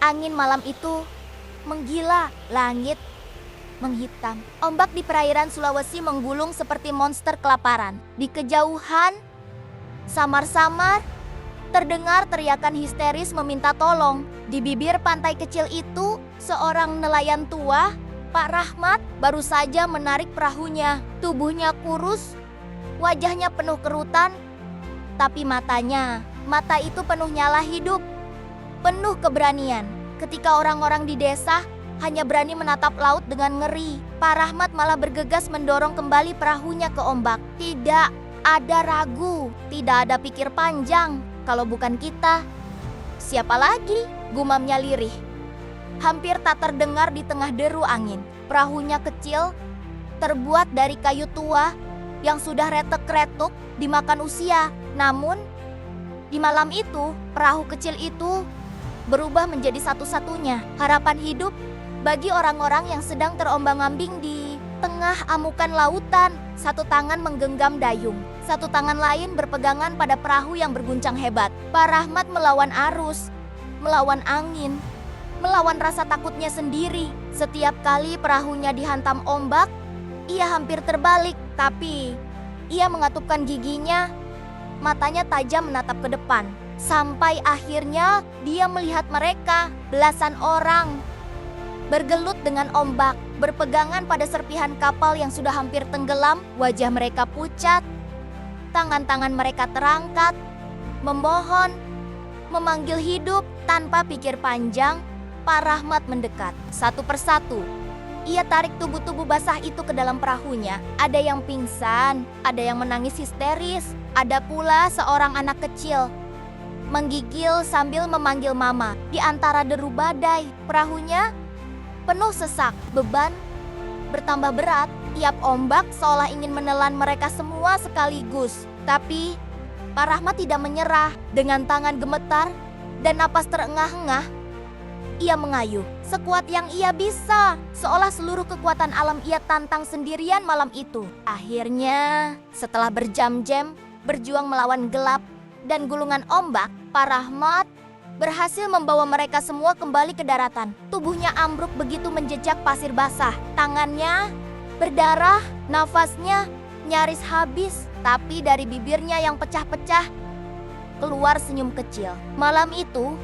Angin malam itu menggila, langit menghitam. Ombak di perairan Sulawesi menggulung seperti monster kelaparan. Di kejauhan, samar-samar terdengar teriakan histeris meminta tolong. Di bibir pantai kecil itu, seorang nelayan tua, Pak Rahmat, baru saja menarik perahunya. Tubuhnya kurus, wajahnya penuh kerutan, tapi mata itu penuh nyala hidup, penuh keberanian. Ketika orang-orang di desa hanya berani menatap laut dengan ngeri, Pak Rahmat malah bergegas mendorong kembali perahunya ke ombak. Tidak ada ragu, tidak ada pikir panjang. Kalau bukan kita, siapa lagi? Gumamnya lirih. Hampir tak terdengar di tengah deru angin. Perahunya kecil, terbuat dari kayu tua yang sudah retek-retuk dimakan usia. Namun, di malam itu, perahu kecil itu berubah menjadi satu-satunya harapan hidup bagi orang-orang yang sedang terombang-ambing di tengah amukan lautan. Satu tangan menggenggam dayung, satu tangan lain berpegangan pada perahu yang berguncang hebat. Pak Rahmat melawan arus, melawan angin, melawan rasa takutnya sendiri. Setiap kali perahunya dihantam ombak, ia hampir terbalik. Tapi ia mengatupkan giginya, matanya tajam menatap ke depan. Sampai akhirnya dia melihat mereka, belasan orang, bergelut dengan ombak, berpegangan pada serpihan kapal yang sudah hampir tenggelam. Wajah mereka pucat, tangan-tangan mereka terangkat, memohon, memanggil hidup. Tanpa pikir panjang, Pak Rahmat mendekat. Satu persatu, ia tarik tubuh-tubuh basah itu ke dalam perahunya. Ada yang pingsan, ada yang menangis histeris, ada pula seorang anak kecil menggigil sambil memanggil mama. Di antara deru badai, perahunya penuh sesak, beban bertambah berat. Tiap ombak seolah ingin menelan mereka semua sekaligus. Tapi Pak Rahmat tidak menyerah. Dengan tangan gemetar dan napas terengah-engah, ia mengayuh sekuat yang ia bisa, seolah seluruh kekuatan alam ia tantang sendirian malam itu. Akhirnya, setelah berjam-jam berjuang melawan gelap dan gulungan ombak, Pak Rahmat berhasil membawa mereka semua kembali ke daratan. Tubuhnya ambruk begitu menjejak pasir basah. Tangannya berdarah, nafasnya nyaris habis. Tapi dari bibirnya yang pecah-pecah keluar senyum kecil. Malam itu,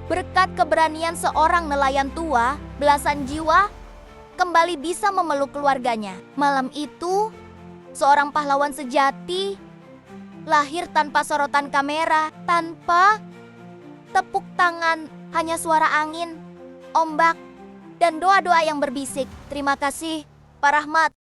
berkat keberanian seorang nelayan tua, belasan jiwa kembali bisa memeluk keluarganya. Malam itu, seorang pahlawan sejati lahir tanpa sorotan kamera, tanpa tepuk tangan, hanya suara angin, ombak, dan doa-doa yang berbisik. Terima kasih, Pak Rahmat.